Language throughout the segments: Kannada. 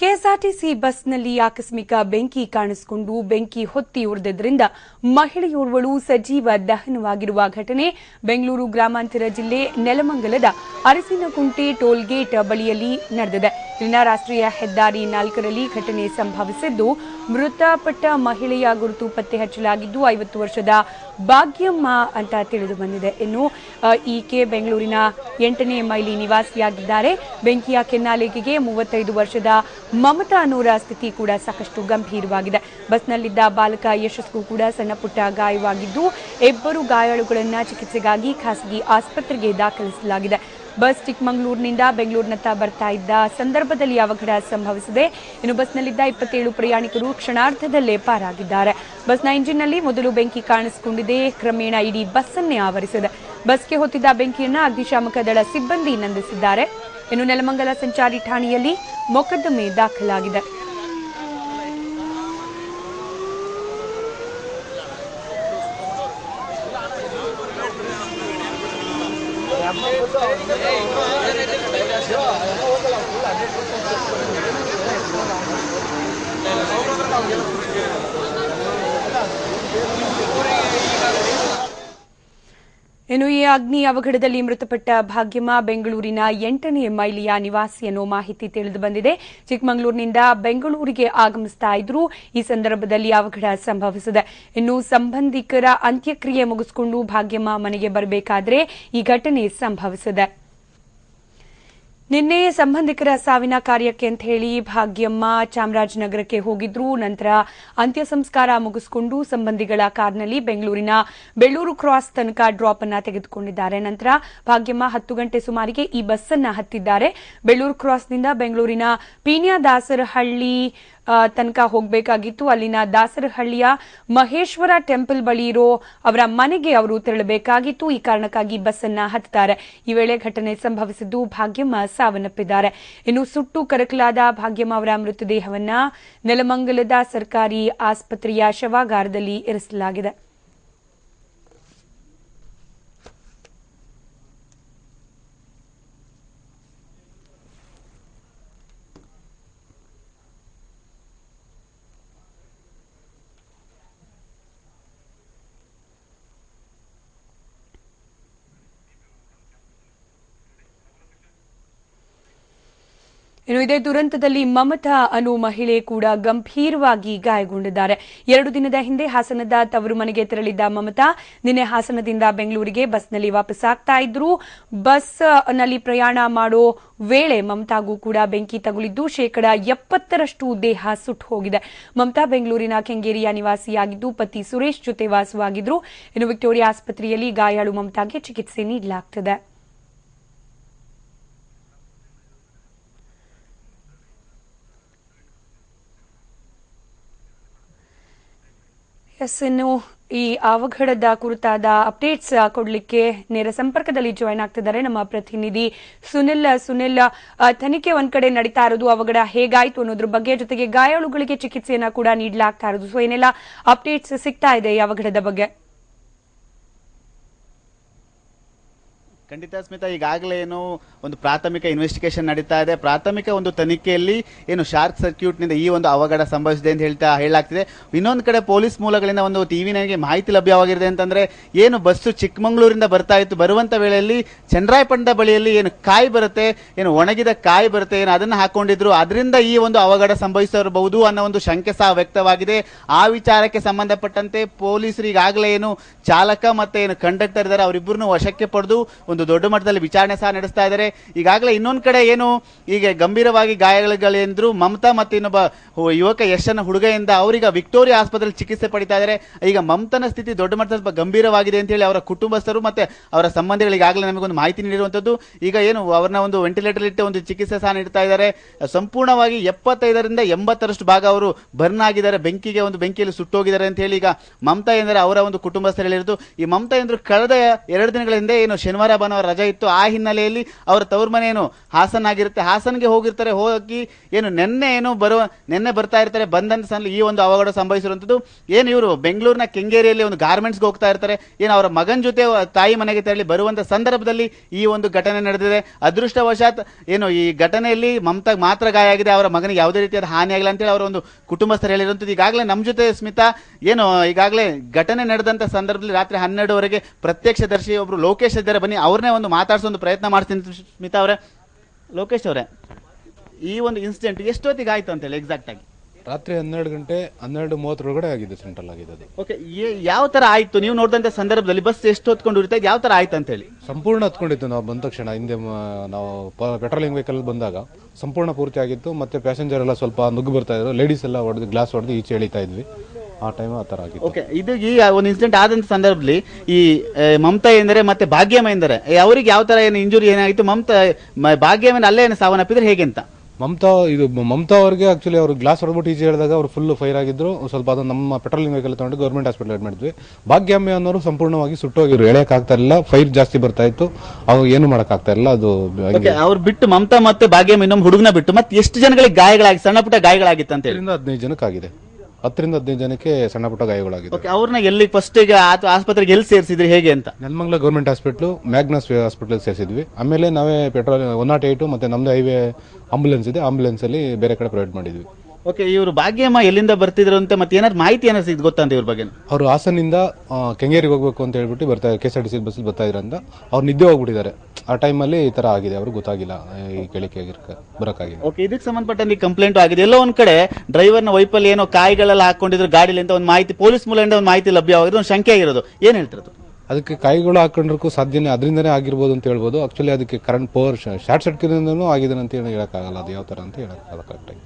ಕೆಎಸ್ಆರ್ಟಿಸಿ ಬಸ್ನಲ್ಲಿ ಆಕಸ್ಮಿಕ ಬೆಂಕಿ ಕಾಣಿಸಿಕೊಂಡು ಬೆಂಕಿ ಹೊತ್ತಿ ಉರಿದಿದ್ದರಿಂದ ಮಹಿಳೆಯೋರ್ವಳು ಸಜೀವ ದಹನವಾಗಿರುವ ಘಟನೆ ಬೆಂಗಳೂರು ಗ್ರಾಮಾಂತರ ಜಿಲ್ಲೆ ನೆಲಮಂಗಲದ ಅರಸಿನಕುಂಟೆ ಟೋಲ್ಗೇಟ್ ಬಳಿಯಲ್ಲಿ ನಡೆದಿದೆ. ಇಲ್ಲಿನ ರಾಷ್ಟ್ರೀಯ ಹೆದ್ದಾರಿ 4ರಲ್ಲಿ ಘಟನೆ ಸಂಭವಿಸಿದ್ದು, ಮೃತಪಟ್ಟ ಮಹಿಳೆಯ ಗುರುತು ಪತ್ತೆ ಹಚ್ಚಲಾಗಿದ್ದು 50 ವರ್ಷದ ಭಾಗ್ಯಮ್ಮ ಅಂತ ತಿಳಿದು ಬಂದಿದೆ. ಇನ್ನು ಈಕೆ ಬೆಂಗಳೂರಿನ 8ನೇ ಮೈಲಿ ನಿವಾಸಿಯಾಗಿದ್ದಾರೆ. ಬೆಂಕಿಯ ಕೆನ್ನಾಲಿಗೆಗೆ 35 ವರ್ಷದ ಮಮತಾ ಅನ್ನೋರ ಸ್ಥಿತಿ ಕೂಡ ಸಾಕಷ್ಟು ಗಂಭೀರವಾಗಿದೆ. ಬಸ್ನಲ್ಲಿದ್ದ ಬಾಲಕ ಯಶಸ್ಗೂ ಕೂಡ ಸಣ್ಣ ಪುಟ್ಟ ಗಾಯವಾಗಿದ್ದು, ಇಬ್ಬರು ಗಾಯಾಳುಗಳನ್ನು ಚಿಕಿತ್ಸೆಗಾಗಿ ಖಾಸಗಿ ಆಸ್ಪತ್ರೆಗೆ ದಾಖಲಿಸಲಾಗಿದೆ. ಬಸ್ ಚಿಕ್ಕಮಗಳೂರಿನಿಂದ ಬೆಂಗಳೂರಿನತ್ತ ಬರ್ತಾ ಇದ್ದ ಸಂದರ್ಭದಲ್ಲಿ ಅವಘಡ ಸಂಭವಿಸಿದೆ. ಇನ್ನು ಬಸ್ನಲ್ಲಿದ್ದ 27 ಪ್ರಯಾಣಿಕರು ಕ್ಷಣಾರ್ಧದಲ್ಲೇ ಪಾರಾಗಿದ್ದಾರೆ. ಬಸ್ನ ಇಂಜಿನ್ನಲ್ಲಿ ಮೊದಲು ಬೆಂಕಿ ಕಾಣಿಸಿಕೊಂಡಿದೆ, ಕ್ರಮೇಣ ಇಡೀ ಬಸ್ಸನ್ನೇ ಆವರಿಸಿದೆ. ಬಸ್ಗೆ ಹೊತ್ತಿದ್ದ ಬೆಂಕಿಯನ್ನು ಅಗ್ನಿಶಾಮಕ ದಳ ಸಿಬ್ಬಂದಿ ನಂದಿಸಿದ್ದಾರೆ. ಇನ್ನು ನೆಲಮಂಗಲ ಸಂಚಾರಿ ಠಾಣೆಯಲ್ಲಿ ಮೊಕದ್ದಮೆ ದಾಖಲಾಗಿದೆ. ಇನ್ನು ಈ ಅಗ್ನಿ ಅವಘಡದಲ್ಲಿ ಮೃತಪಟ್ಟ ಭಾಗ್ಯಮ್ಮ ಬೆಂಗಳೂರಿನ 8ನೇ ಮೈಲಿಯ ನಿವಾಸಿ ಅನ್ನೋ ಮಾಹಿತಿ ತಿಳಿದು ಬಂದಿದೆ. ಚಿಕ್ಕಮಗಳೂರಿನಿಂದ ಬೆಂಗಳೂರಿಗೆ ಆಗಮಿಸ್ತಾ ಇದ್ರು. ಈ ಸಂದರ್ಭದಲ್ಲಿ ಅವಘಡ ಸಂಭವಿಸಿದೆ. ಇನ್ನು ಸಂಬಂಧಿಕರ ಅಂತ್ಯಕ್ರಿಯೆ ಮುಗಿಸಿಕೊಂಡು ಭಾಗ್ಯಮ್ಮ ಮನೆಗೆ ಬರಬೇಕಾದ್ರೆ ಈ ಘಟನೆ ಸಂಭವಿಸಿದೆ. ನಿನ್ನೆ ಸಂಬಂಧಿಕರ ಸಾವಿನ ಕಾರ್ಯಕ್ಕೆ ಅಂತ ಹೇಳಿ ಭಾಗ್ಯಮ್ಮ ಚಾಮರಾಜನಗರಕ್ಕೆ ಹೋಗಿದ್ರು. ನಂತರ ಅಂತ್ಯ ಸಂಸ್ಕಾರ ಮುಗಿಸಿಕೊಂಡು ಸಂಬಂಧಿಗಳ ಕಾರ್ನಲ್ಲಿ ಬೆಂಗಳೂರಿನ ಬೆಳ್ಳೂರು ಕ್ರಾಸ್ ತನಕ ಡ್ರಾಪ್ ಅನ್ನ ತೆಗೆದುಕೊಂಡಿದ್ದಾರೆ. ನಂತರ ಭಾಗ್ಯಮ್ಮ 10 ಗಂಟೆ ಸುಮಾರಿಗೆ ಈ ಬಸ್ ಅನ್ನ ಹತ್ತಿದ್ದಾರೆ. ಬೆಳ್ಳೂರು ಕ್ರಾಸ್ನಿಂದ ಬೆಂಗಳೂರಿನ ಪೀಣ್ಯ ದಾಸರಹಳ್ಳಿ ತನಕ ಹೋಗಬೇಕಾಗಿತ್ತು. ಅಲ್ಲಿನ ದಾಸರಹಳ್ಳಿಯ ಮಹೇಶ್ವರ ಟೆಂಪಲ್ ಬಳಿ ಇರೋ ಅವರ ಮನೆಗೆ ಅವರು ತೆರಳಬೇಕಾಗಿತ್ತು. ಈ ಕಾರಣಕ್ಕಾಗಿ ಬಸ್ ಅನ್ನ ಹತ್ತಾರೆ. ಈ ವೇಳೆ ಘಟನೆ ಸಂಭವಿಸಿದ್ದು ಭಾಗ್ಯಮ್ಮ ಸಾವನ್ನಪ್ಪಿದ್ದಾರೆ. ಇನ್ನು ಸುಟ್ಟು ಕರಕಲಾದ ಭಾಗ್ಯಮ್ಮ ಅವರ ಮೃತದೇಹವನ್ನ ನೆಲಮಂಗಲದ ಸರ್ಕಾರಿ ಆಸ್ಪತ್ರೆಯ ಶವಾಗಾರದಲ್ಲಿ ಇರಿಸಲಾಗಿದೆ. ಇನ್ನು ಇದೇ ದುರಂತದಲ್ಲಿ ಮಮತಾ ಅನ್ನೋ ಮಹಿಳೆ ಕೂಡ ಗಂಭೀರವಾಗಿ ಗಾಯಗೊಂಡಿದ್ದಾರೆ. 2 ದಿನದ ಹಿಂದೆ ಹಾಸನದ ತವರು ಮನೆಗೆ ತೆರಳಿದ್ದ ಮಮತಾ ನಿನ್ನೆ ಹಾಸನದಿಂದ ಬೆಂಗಳೂರಿಗೆ ಬಸ್ನಲ್ಲಿ ವಾಪಸ್ ಆಗ್ತಾ ಇದ್ರು. ಬಸ್ನಲ್ಲಿ ಪ್ರಯಾಣ ಮಾಡೋ ವೇಳೆ ಮಮತಾಗೂ ಕೂಡ ಬೆಂಕಿ ತಗುಲಿದ್ದು 70% ದೇಹ ಸುಟ್ಟು ಹೋಗಿದೆ. ಮಮತಾ ಬೆಂಗಳೂರಿನ ಕೆಂಗೇರಿಯ ನಿವಾಸಿಯಾಗಿದ್ದು ಪತಿ ಸುರೇಶ್ ಜೊತೆ ವಾಸವಾಗಿದ್ರು. ಇನ್ನು ವಿಕ್ಟೋರಿಯಾ ಆಸ್ಪತ್ರೆಯಲ್ಲಿ ಗಾಯಾಳು ಮಮತಾಗೆ ಚಿಕಿತ್ಸೆ ನೀಡಲಾಗುತ್ತಿದೆ. ಇನ್ನು ಈ ಅವಘಡದ ಕುರಿತಾದ ಅಪ್ಡೇಟ್ಸ್ ಕೊಡಲಿಕ್ಕೆ ನೇರ ಸಂಪರ್ಕದಲ್ಲಿ ಜಾಯ್ನ್ ಆಗ್ತಿದ್ದಾರೆ ನಮ್ಮ ಪ್ರತಿನಿಧಿ ಸುನಿಲ್. ತನಿಖೆ ಒಂದ್ ಕಡೆ ನಡೀತಾ ಇರೋದು, ಅವಘಡ ಹೇಗಾಯ್ತು ಅನ್ನೋದ್ರ ಬಗ್ಗೆ, ಜೊತೆಗೆ ಗಾಯಾಳುಗಳಿಗೆ ಚಿಕಿತ್ಸೆಯನ್ನ ಕೂಡ ನೀಡಲಾಗ್ತಾ ಇರೋದು. ಸೊ ಏನೆಲ್ಲ ಅಪ್ಡೇಟ್ಸ್ ಸಿಗ್ತಾ ಇದೆ ಈ ಅವಘಡದ ಬಗ್ಗೆ? ಖಂಡಿತ ಸ್ಮಿತಾ, ಈಗಾಗಲೇ ಏನು ಒಂದು ಪ್ರಾಥಮಿಕ ಇನ್ವೆಸ್ಟಿಗೇಷನ್ ನಡೀತಾ ಇದೆ. ಪ್ರಾಥಮಿಕ ಒಂದು ತನಿಖೆಯಲ್ಲಿ ಏನು ಶಾರ್ಟ್ ಸರ್ಕ್ಯೂಟ್ ನಿಂದ ಈ ಒಂದು ಅವಘಡ ಸಂಭವಿಸಿದೆ ಅಂತ ಹೇಳಲಾಗ್ತಿದೆ. ಇನ್ನೊಂದು ಕಡೆ ಪೊಲೀಸ್ ಮೂಲಗಳಿಂದ ಒಂದು ಟಿವಿಗೆ ಮಾಹಿತಿ ಲಭ್ಯವಾಗಿದೆ ಅಂತಂದ್ರೆ, ಏನು ಬಸ್ಸು ಚಿಕ್ಕಮಗಳೂರಿಂದ ಬರ್ತಾ ಇತ್ತು, ಬರುವಂತ ವೇಳೆಯಲ್ಲಿ ಚನ್ನರಾಯಪಟ್ಟಣದ ಬಳಿಯಲ್ಲಿ ಏನು ಕಾಯಿ ಬರುತ್ತೆ, ಏನು ಒಣಗಿದ ಕಾಯಿ ಬರುತ್ತೆ, ಏನು ಅದನ್ನ ಹಾಕೊಂಡಿದ್ರು, ಅದರಿಂದ ಈ ಒಂದು ಅವಘಡ ಸಂಭವಿಸಿರಬಹುದು ಅನ್ನೋ ಒಂದು ಶಂಕೆ ಸಹ ವ್ಯಕ್ತವಾಗಿದೆ. ಆ ವಿಚಾರಕ್ಕೆ ಸಂಬಂಧಪಟ್ಟಂತೆ ಪೊಲೀಸರು ಈಗಾಗಲೇ ಏನು ಚಾಲಕ ಮತ್ತೆ ಏನು ಕಂಡಕ್ಟರ್ ಇದ್ದಾರೆ ಅವರಿಬ್ಬರನ್ನು ವಶಕ್ಕೆ ಪಡೆದು ಒಂದು ದೊಡ್ಡ ಮಟ್ಟದಲ್ಲಿ ವಿಚಾರಣೆ ಸಹ ನಡೆಸ್ತಾ ಇದ್ದಾರೆ. ಈಗಾಗಲೇ ಇನ್ನೊಂದು ಕಡೆ ಏನು ಈಗ ಗಂಭೀರವಾಗಿ ಗಾಯಗಳೇಂದ್ರು ಮಮತಾ ಮತ್ತು ಇನ್ನೊಬ್ಬ ಯುವಕ ಯಶನ ಹುಡುಗಯಿಂದ ಅವರೀಗ ವಿಕ್ಟೋರಿಯಾ ಆಸ್ಪತ್ರೆಯಲ್ಲಿ ಚಿಕಿತ್ಸೆ ಪಡಿತಾ ಇದ್ದಾರೆ. ಈಗ ಮಮತನ ಸ್ಥಿತಿ ದೊಡ್ಡ ಮಟ್ಟದಲ್ಲಿ ಸ್ವಲ್ಪ ಗಂಭೀರವಾಗಿದೆ ಅಂತ ಹೇಳಿ ಅವರ ಕುಟುಂಬಸ್ಥರು ಮತ್ತೆ ಅವರ ಸಂಬಂಧಿಗಳು ಈಗಾಗಲೇ ನಮಗೊಂದು ಮಾಹಿತಿ ನೀಡಿರುವಂತದ್ದು. ಈಗ ಏನು ಅವರನ್ನ ಒಂದು ವೆಂಟಿಲೇಟರ್ ಇಟ್ಟು ಒಂದು ಚಿಕಿತ್ಸೆ ಸಹ ನೀಡ್ತಾ ಇದ್ದಾರೆ. ಸಂಪೂರ್ಣವಾಗಿ 75ರಿಂದ 80% ಭಾಗ ಅವರು ಬರ್ನ್ ಆಗಿದ್ದಾರೆ, ಬೆಂಕಿಯಲ್ಲಿ ಸುಟ್ಟೋಗಿದ್ದಾರೆ ಅಂತ ಹೇಳಿ ಈಗ ಮಮತಾ ಎಂದರೆ ಅವರ ಒಂದು ಕುಟುಂಬಸ್ಥರು ಹೇಳಿರೋದು. ಈ ಮಮತಾ ಎಂದ್ರು ಕಳೆದ 2 ದಿನಗಳ ಹಿಂದೆ ಏನು ಶನಿವಾರ ಭಾನುವಾರ ರಜೆ ಇತ್ತು. ಆ ಹಿನ್ನೆಲೆಯಲ್ಲಿ ಅವರ ತವರು ಮನೆ ಏನು ಹಾಸನ ಆಗಿರುತ್ತೆ, ಹಾಸನ್ಗೆ ಹೋಗಿರ್ತಾರೆ. ಹೋಗಿ ಏನು ನಿನ್ನೆ ಬರ್ತಾ ಇರ್ತಾರೆ. ಬಂದಂತ ಸಲ ಈ ಒಂದು ಅವಘಡ ಸಂಭವಿಸಿರುವಂತದ್ದು. ಏನು ಇವರು ಬೆಂಗಳೂರಿನ ಕೆಂಗೇರಿಯಲ್ಲಿ ಒಂದು ಗಾರ್ಮೆಂಟ್ಸ್ಗೆ ಹೋಗ್ತಾ ಇರ್ತಾರೆ. ಏನು ಅವರ ಮಗನ ಜೊತೆ ತಾಯಿ ಮನೆಗೆ ತೆರಳಿ ಬರುವಂತ ಸಂದರ್ಭದಲ್ಲಿ ಈ ಒಂದು ಘಟನೆ ನಡೆದಿದೆ. ಅದೃಷ್ಟವಶಾತ್ ಏನು ಈ ಘಟನೆಯಲ್ಲಿ ಮಮತಾಗ್ ಮಾತ್ರ ಗಾಯ ಆಗಿದೆ, ಅವರ ಮಗನಿಗೆ ಯಾವುದೇ ರೀತಿಯಾದ ಹಾನಿ ಆಗಿಲ್ಲ ಅಂತೇಳಿ ಅವರ ಒಂದು ಕುಟುಂಬಸ್ಥರು ಹೇಳಿರುವಂತದ್ದು. ಈಗಾಗಲೇ ನಮ್ಮ ಜೊತೆ ಸ್ಮಿತಾ ಏನು ಈಗಾಗಲೇ ಘಟನೆ ನಡೆದಂತ ಸಂದರ್ಭದಲ್ಲಿ ರಾತ್ರಿ 12ವರೆಗೆ ಪ್ರತ್ಯಕ್ಷದರ್ಶಿ ಒಬ್ರು ಲೋಕೇಶ್ ಇದ್ದಾರೆ. ಬನ್ನಿ ಅವ್ರನ್ನೇ ಒಂದು ಮಾತಾಡ್ಸೋ ಒಂದು ಪ್ರಯತ್ನ ಮಾಡ್ತೀನಿ. ಸ್ಮಿತಾ ಅವರೇ, ಲೋಕೇಶ್ ಅವರೇ, ಈ ಒಂದು ಇನ್ಸಿಡೆಂಟ್ ಎಷ್ಟೊತ್ತಿಗೆ ಆಯ್ತು ಅಂತ ಹೇಳಿ ಎಕ್ಸಾಕ್ಟ್ ಆಗಿ? ರಾತ್ರಿ 12:30 ಒಳಗಡೆ ಆಗಿದೆ, ಸೆಂಟ್ರಲ್ ಆಗಿದೆ ಅದು. ಓಕೆ, ಯಾವ ತರ ಆಯ್ತು ನೀವು ನೋಡಿದಂತ ಸಂದರ್ಭದಲ್ಲಿ? ಬಸ್ ಎಷ್ಟು ಹೊತ್ಕೊಂಡು ಇರ್ತಾ ಯಾವ ತರ ಆಯ್ತು ಅಂತ ಹೇಳಿ? ಸಂಪೂರ್ಣ ಹತ್ಕೊಂಡಿತ್ತು. ನಾವು ಬಂದ ತಕ್ಷಣ ಹಿಂದೆ ನಾವು ಪೆಟ್ರೋಲಿಂಗ್ ವೆಹಿಕಲ್ ಬಂದಾಗ ಸಂಪೂರ್ಣ ಪೂರ್ತಿ ಆಗಿತ್ತು. ಮತ್ತೆ ಪ್ಯಾಸೆಂಜರ್ ಎಲ್ಲ ಸ್ವಲ್ಪ ನುಗ್ಗು ಬರ್ತಾ ಇದ್ರು, ಲೇಡೀಸ್ ಎಲ್ಲ ಹೊಡೆದು ಗ್ಲಾಸ್ ಹೊಡೆದು ಈಚೆ ಎಳಿತಾ ಇದ್ವಿ. ಆ ಟೈಮ್ ಆ ತರ ಆಗಿತ್ತು. ಓಕೆ, ಇದು ಈ ಒಂದು ಇನ್ಸಿಡೆಂಟ್ ಆದಂತ ಸಂದರ್ಭದಲ್ಲಿ ಈ ಮಮತಾ ಎಂದರೆ ಮತ್ತೆ ಭಾಗ್ಯಮ್ಮ ಎಂದರೆ ಅವರಿಗೆ ಯಾವ ತರ ಏನು ಇಂಜುರಿ ಏನಾಗಿತ್ತು? ಭಾಗ್ಯಮ್ಮ ಅಲ್ಲೇ ಏನು ಸಾವನ್ನಪ್ಪಿದ್ರೆ ಹೇಗೆ ಅಂತ? ಮಮತಾ ಅವರಿಗೆ ಆಕ್ಚುಲಿ ಅವರು ಗ್ಲಾಸ್ ಹೊಡೆದ್ಬಿಟ್ಟು ಈಚೆ ಹೇಳಿದಾಗ ಅವರು ಫುಲ್ ಫೈರ್ ಆಗಿದ್ರು. ಸ್ವಲ್ಪ ಅದನ್ನು ನಮ್ಮ ಪೆಟ್ರೋಲಿಂಗ್ ವೆಹಿಕಲ್ ತಗೊಂಡು ಗೌರ್ಮೆಂಟ್ ಹಾಸ್ಪಿಟಲ್ ಅಡ್ಮಿಟ್ ಮಾಡಿದ್ವಿ. ಭಾಗ್ಯಮ್ಮ ಅನ್ನೋರು ಸಂಪೂರ್ಣವಾಗಿ ಸುಟ್ಟೋಗಿದ್ರು, ಎಳೆಯಕ್ ಆಗ್ತಾ ಇಲ್ಲ, ಫೈರ್ ಜಾಸ್ತಿ ಬರ್ತಾ ಇತ್ತು, ಅವ್ರು ಏನು ಮಾಡಕ್ ಆಗ್ತಾ ಇಲ್ಲ. ಅದು ಅವ್ರು ಬಿಟ್ಟು ಮಮತಾ ಮತ್ತೆ ಭಾಗ್ಯಮ್ಮ ಇನ್ನೊಂದು ಹುಡುಗನ ಬಿಟ್ಟು ಮತ್ತೆ ಎಷ್ಟು ಜನಗಳಿಗೆ ಗಾಯಗಳಾಗಿ ಸಣ್ಣ ಪುಟ್ಟ ಗಾಯಗಳಾಗಿತ್ತು ಅಂತ ಹೇಳಿ? 15 ಜನಕ್ಕಾಗಿದೆ. 10ರಿಂದ 15 ಜನಕ್ಕೆ ಸಣ್ಣ ಪುಟ್ಟ ಗಾಯಗಳಾಗಿದೆ. ಅವ್ರನ್ನ ಎಲ್ಲಿ ಫಸ್ಟ್ ಆಸ್ಪತ್ರೆಗೆ ಎಲ್ಲಿ ಸೇರಿಸಿದ್ರಿ ಹೇಗೆ ಅಂತ? Nelamangala government hospital, Magnus hospital ಸೇರಿಸಿದ್ವಿ. ಆಮೇಲೆ ನಾವೇ ಪೆಟ್ರೋಲ್ 108 ಮತ್ತೆ ನಮ್ದು ಹೈವೇ ಆಂಬುಲೆನ್ಸ್ ಇದೆ, ಆಂಬುಲೆನ್ಸ್ ಅಲ್ಲಿ ಬೇರೆ ಕಡೆ ಪ್ರೊವೈಡ್ ಮಾಡಿದ್ವಿ. ಓಕೆ, ಇವರು ಭಾಗ್ಯಮ್ಮ ಎಲ್ಲಿಂದ ಬರ್ತಿದ್ರು ಅಂತ ಮತ್ತೆ ಏನಾದ್ರು ಮಾಹಿತಿ ಏನಾದ್ರು ಇದು ಗೊತ್ತಾ ಅಂತ ಇವ್ರ ಬಗ್ಗೆ? ಅವರು ಹಾಸನಿಂದ ಕೆಂಗೇರಿಗೆ ಹೋಗ್ಬೇಕು ಅಂತ ಹೇಳ್ಬಿಟ್ಟು ಬರ್ತಾ KSRTC ಬಸ್ ಬರ್ತಾ ಇದ್ರಂತ ಅವ್ರು ನಿದ್ದೆ ಹೋಗ್ಬಿಟ್ಟಿದ್ದಾರೆ. ಆ ಟೈಮಲ್ಲಿ ಈ ತರ ಆಗಿದೆ, ಅವ್ರಿಗೆ ಗೊತ್ತಾಗಿಲ್ಲ ಈ ಕೆಳಿಕೆ ಬರಕಾಗಿದೆ. ಓಕೆ, ಇದಕ್ಕೆ ಸಂಬಂಧಪಟ್ಟಂತೆ ಕಂಪ್ಲೇಂಟ್ ಆಗಿದೆ. ಎಲ್ಲೋ ಒಂದ್ ಕಡೆ ಡ್ರೈವರ್ನ ವೈಪಲ್ಲಿ ಏನೋ ಕಾಯಿಗಳೆಲ್ಲ ಹಾಕೊಂಡಿದ್ರು ಗಾಡಿಲಿ ಅಂತ ಒಂದು ಮಾಹಿತಿ, ಪೊಲೀಸ್ ಮೂಲದಿಂದ ಒಂದು ಮಾಹಿತಿ ಲಭ್ಯವಾಗಿರೋದು, ಒಂದು ಶಂಕೆ ಆಗಿರೋದು. ಏನ್ ಹೇಳ್ತಿರೋದು? ಅದಕ್ಕೆ ಕಾಯಿಗಳು ಹಾಕೊಂಡ್ರಕ್ಕೂ ಸಾಧ್ಯನೇ, ಅದರಿಂದನೇ ಆಗಿರ್ಬೋದು ಅಂತ ಹೇಳ್ಬೋದು. ಆಕ್ಚುಲಿ ಅದಕ್ಕೆ ಕರೆಂಟ್ ಪವರ್ ಶಾರ್ಟ್ ಸರ್ಕ್ಯೂಟ್ ಆಗಿದೆ ಅಂತ ಹೇಳಕ್ಕಾಗಲ್ಲ, ಅದು ಯಾವ ತರ ಅಂತ ಹೇಳಕ್ಕಾಗಲ್ಲ ಕರೆಕ್ಟಾಗಿ.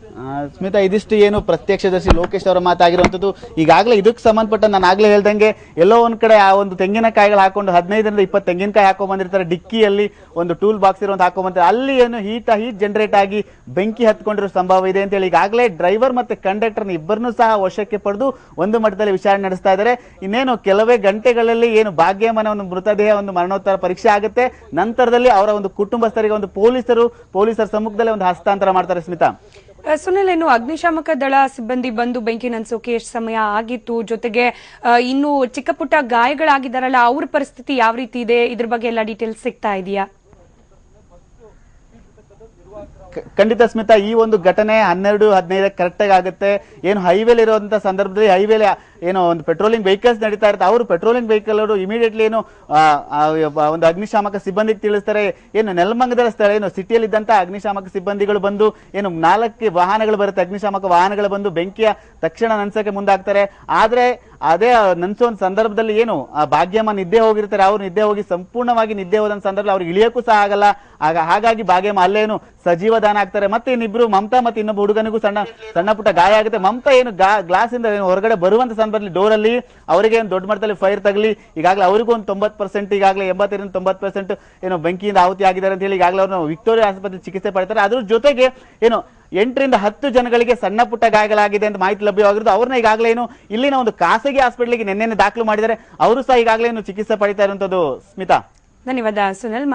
ಸ್ಮಿತಾ, ಇದಿಷ್ಟು ಏನು ಪ್ರತ್ಯಕ್ಷದರ್ಶಿ ಲೋಕೇಶ್ ಅವರ ಮಾತಾಗಿರುವಂತದ್ದು. ಈಗಾಗಲೇ ಇದಕ್ಕೆ ಸಂಬಂಧಪಟ್ಟ ನಾನು ಆಗ್ಲೇ ಹೇಳ್ದಂಗೆ ಎಲ್ಲೋ ಒಂದ್ ಕಡೆ ಆ ಒಂದು ತೆಂಗಿನಕಾಯಿಗಳು ಹಾಕೊಂಡು 15ರಿಂದ 20 ತೆಂಗಿನಕಾಯಿ ಹಾಕೊಂಡ್ ಬಂದಿರ್ತಾರೆ. ಡಿಕ್ಕಿಯಲ್ಲಿ ಒಂದು ಟೂಲ್ ಬಾಕ್ಸ್ ಇರುವಂತ ಹಾಕೊಂಡ್ ಬಂದಿರ್ತಾರೆ. ಅಲ್ಲಿ ಏನು ಹೀಟ್ ಜನರೇಟ್ ಆಗಿ ಬೆಂಕಿ ಹತ್ಕೊಂಡಿರೋ ಸಂಭವ ಇದೆ ಅಂತ ಹೇಳಿ ಈಗಾಗಲೇ ಡ್ರೈವರ್ ಮತ್ತೆ ಕಂಡಕ್ಟರ್ ಇಬ್ಬರನ್ನು ಸಹ ವಶಕ್ಕೆ ಪಡೆದು ಒಂದು ಮಟ್ಟದಲ್ಲಿ ವಿಚಾರಣೆ ನಡೆಸ್ತಾ ಇದ್ದಾರೆ. ಇನ್ನೇನು ಕೆಲವೇ ಗಂಟೆಗಳಲ್ಲಿ ಏನು ಭಾಗ್ಯಮ್ಮನ ಒಂದು ಮೃತದೇಹ ಒಂದು ಮರಣೋತ್ತರ ಪರೀಕ್ಷೆ ಆಗುತ್ತೆ. ನಂತರದಲ್ಲಿ ಅವರ ಒಂದು ಕುಟುಂಬಸ್ಥರಿಗೆ ಒಂದು ಪೊಲೀಸರ ಸಮ್ಮುಖದಲ್ಲಿ ಒಂದು ಹಸ್ತಾಂತರ ಮಾಡ್ತಾರೆ. ಸ್ಮಿತಾ, ಸುನಿಲ್, ಇನ್ನು ಅಗ್ನಿಶಾಮಕ ದಳ ಸಿಬ್ಬಂದಿ ಬಂದು ಬೆಂಕಿ ನಂದಿಸೋಕೆ ಎಷ್ಟು ಸಮಯ ಆಗಿತ್ತು? ಜೊತೆಗೆ ಇನ್ನು ಚಿಕ್ಕ ಪುಟ್ಟ ಗಾಯಗಳಾಗಿದ್ದಾರಲ್ಲ, ಅವ್ರ ಪರಿಸ್ಥಿತಿ ಯಾವ ರೀತಿ ಇದೆ? ಇದ್ರ ಬಗ್ಗೆ ಎಲ್ಲ ಡೀಟೇಲ್ಸ್ ಸಿಗ್ತಾ ಇದೆಯಾ? ಖಂಡಿತ ಸ್ಮಿತಾ, ಈ ಒಂದು ಘಟನೆ 12:15 ಕರೆಕ್ಟ್ ಆಗಿ ಆಗುತ್ತೆ. ಏನು ಹೈವೇಲಿ ಇರುವಂತ ಸಂದರ್ಭದಲ್ಲಿ ಹೈವೇಲಿ ಏನೋ ಒಂದು ಪೆಟ್ರೋಲಿಂಗ್ ವೆಹಿಕಲ್ಸ್ ನಡೀತಾ ಇರುತ್ತೆ. ಅವರು ಪೆಟ್ರೋಲಿಂಗ್ ವೆಹಿಕಲ್ ಅವರು ಇಮಿಡಿಯೇಟ್ಲಿ ಏನು ಒಂದು ಅಗ್ನಿಶಾಮಕ ಸಿಬ್ಬಂದಿಗೆ ತಿಳಿಸ್ತಾರೆ. ಏನು ನೆಲಮಂಗಲ ಸ್ಥಳ ಏನು ಸಿಟಿಯಲ್ಲಿ ಇದ್ದಂತ ಅಗ್ನಿಶಾಮಕ ಸಿಬ್ಬಂದಿಗಳು ಬಂದು ಏನು 4 ವಾಹನಗಳು ಬರುತ್ತೆ, ಅಗ್ನಿಶಾಮಕ ವಾಹನಗಳು ಬಂದು ಬೆಂಕಿಯ ತಕ್ಷಣ ನನ್ಸಕ್ಕೆ ಮುಂದಾಗ್ತಾರೆ. ಆದ್ರೆ ಅದೇ ನನ್ಸೋ ಒಂದು ಸಂದರ್ಭದಲ್ಲಿ ಏನು ಆ ಭಾಗ್ಯಮ್ಮ ನಿದ್ದೆ ಹೋಗಿರ್ತಾರೆ. ಅವ್ರು ನಿದ್ದೆ ಹೋಗಿ ಸಂಪೂರ್ಣವಾಗಿ ನಿದ್ದೆ ಹೋದಂತ ಸಂದರ್ಭದಲ್ಲಿ ಅವ್ರಿಗೆ ಇಳಿಯಕ್ಕೂ ಸಹ ಆಗಲ್ಲ. ಹಾಗಾಗಿ ಭಾಗ್ಯಮ್ಮ ಅಲ್ಲೇನು ಸಜೀವ ದಾನ ಆಗ್ತಾರೆ. ಮತ್ತೆ ಇನ್ನಿಬ್ರು ಮಮತಾ ಮತ್ತೆ ಇನ್ನೊಬ್ಬ ಹುಡುಗನಿಗೂ ಸಣ್ಣ ಪುಟ್ಟ ಗಾಯ ಆಗುತ್ತೆ. ಮಮತಾ ಏನು ಗ್ಲಾಸ್ ಇಂದ ಹೊರಗಡೆ ಬರುವಂತ ಸಂದರ್ಭದಲ್ಲಿ ಡೋರ್ ಅಲ್ಲಿ ಅವರಿಗೆ ಒಂದು ದೊಡ್ಡ ಮಟ್ಟದಲ್ಲಿ ಫೈರ್ ತಗಲಿ ಈಗಾಗಲೇ ಅವರಿಗೂ ಒಂದು 90%, ಈಗಾಗಲೇ 85-90% ಏನು ಬೆಂಕಿಯಿಂದ ಆಹುತಿ ಆಗಿದ್ದಾರೆ ಅಂತ ಹೇಳಿ ಈಗಾಗಲೇ ಅವ್ರನ್ನ ವಿಕ್ಟೋರಿಯಾ ಆಸ್ಪತ್ರೆ ಚಿಕಿತ್ಸೆ ಪಡ್ತಾರೆ. ಅದ್ರ ಜೊತೆಗೆ ಏನು 8ರಿಂದ 10 ಜನಗಳಿಗೆ ಸಣ್ಣ ಪುಟ್ಟ ಗಾಯಗಳಾಗಿದೆ ಅಂತ ಮಾಹಿತಿ ಲಭ್ಯವಾಗಿರೋದು. ಅವ್ರನ್ನ ಈಗಾಗಲೇ ಏನು ಇಲ್ಲಿನ ಒಂದು ಖಾಸಗಿ ಹಾಸ್ಪಿಟಲ್ಗೆ ನಿನ್ನೆ ದಾಖಲು ಮಾಡಿದ್ದಾರೆ. ಅವರು ಸಹ ಈಗಾಗಲೇ ಚಿಕಿತ್ಸೆ ಪಡಿತಾ ಇರುವಂತದ್ದು. ಸ್ಮಿತಾ, ಧನ್ಯವಾದ ಸುನಿಲ್.